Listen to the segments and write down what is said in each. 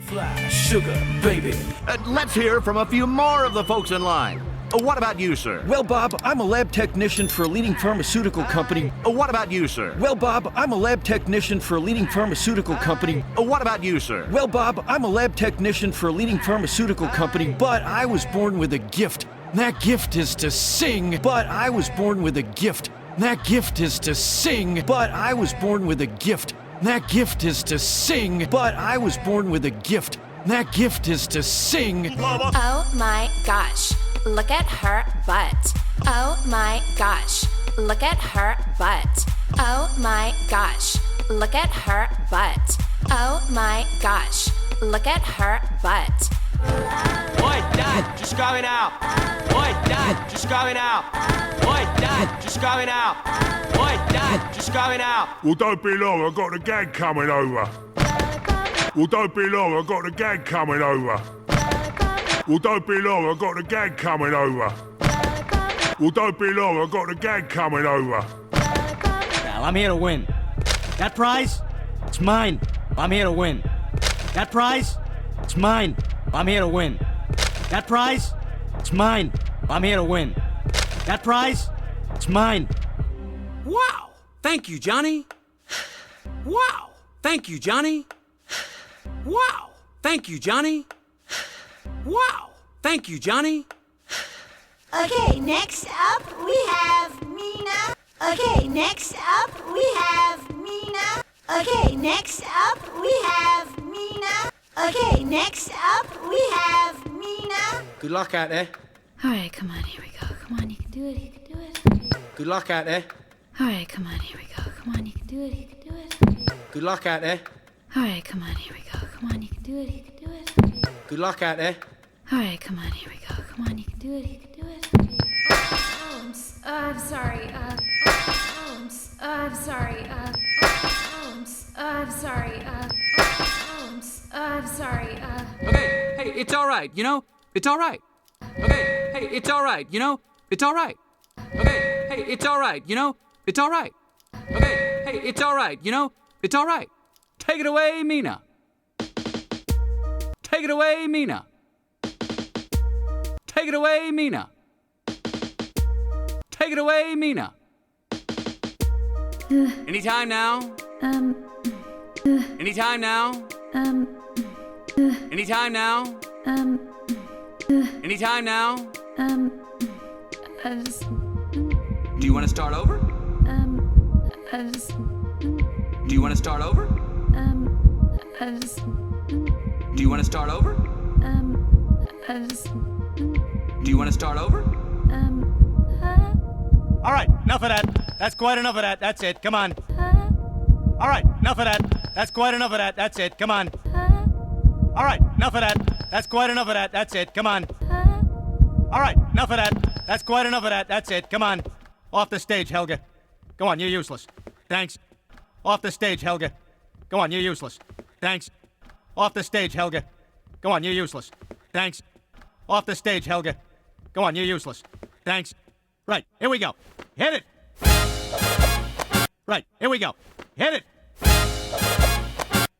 Flash, sugar, baby. Let's hear from a few more of the folks in line. What about you, sir? Well, Bob, I'm a lab technician for a leading pharmaceutical company. What about you, sir? Well, Bob, I'm a lab technician for a leading pharmaceutical company. What about you, sir? Well, Bob, I'm a lab technician for a leading pharmaceutical company, but I was born with a gift. That gift is to sing, but I was born with a gift. That gift is to sing, but I was born with a gift. That gift is to sing, but I was born with a gift. That gift is to sing. Oh my gosh, look at her butt. Oh my gosh, look at her butt. Oh my gosh, look at her butt. Oh my gosh, look at her butt. Oi, Dad, just going out. Oi, Dad, just going out. Oi, Dad, just going out. Oi, Dad, just going out. Well, don't be long, I've got the gang coming over. Well, don't be long, I've got the gang coming over. Well, don't be long, I've got the gang coming over. Well, don't be long, I've got the gang coming over. Well, I'm here to win. That prize, it's mine. I'm here to win. That prize, it's mine. I'm here to win. That prize, it's mine. I'm here to win. That prize, it's mine. Wow! Thank you, Johnny. Wow! Thank you, Johnny. Wow! Thank you, Johnny. Wow! Thank you, Johnny. Okay, next up we have Mina. Okay, next up we have Mina. Okay, next up we have Mina. Okay, next up we have Mina. Good luck out there. All right, come on, here we go. Come on, you can do it, you can do it. Good luck out there. All right, come on, here we go. Come on, you can do it, you can do it. Good luck out there. All right, come on, here we go. Come on, you can do it, you can do it. Good luck out there. All right, come on, here we go. Come on, you can do it, you can do it. I'm sorry. I'm sorry. I'm sorry. I'm sorry. Okay, hey, it's all right, you know? It's all right. Okay, hey, it's all right, you know? It's all right. Okay, hey, it's all right, you know? It's all right. Okay, hey, it's all right, you know? It's all right. Take it away, Mina. Take it away, Mina. Take it away, Mina. Take it away, Mina. Anytime now. Anytime now. Anytime now. Anytime now. Do you want to start over? Do you want to start over? Do you want to start over? Do you want to start over? All right, enough of that. That's quite enough of that. That's it. Come on. All right, enough of that. That's quite enough of that. That's it. Come on. All right, enough of that. That's quite enough of that. That's it. Come on. All right, enough of that. That's quite enough of that. That's it. Come on. Off the stage, Helga. Go on, you're useless. Thanks. Off the stage, Helga. Go on, you're useless. Thanks. Off the stage, Helga. Go on, you're useless. Thanks. Off the stage, Helga. Go on, you're useless. Thanks. Right, here we go. Hit it. Right, here we go. Hit it.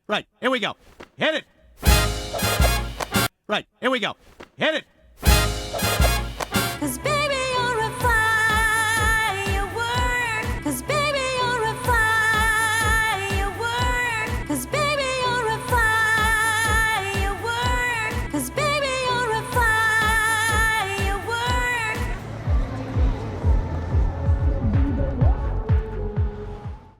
Right, here we go. Hit it. Right, here we go. Hit it.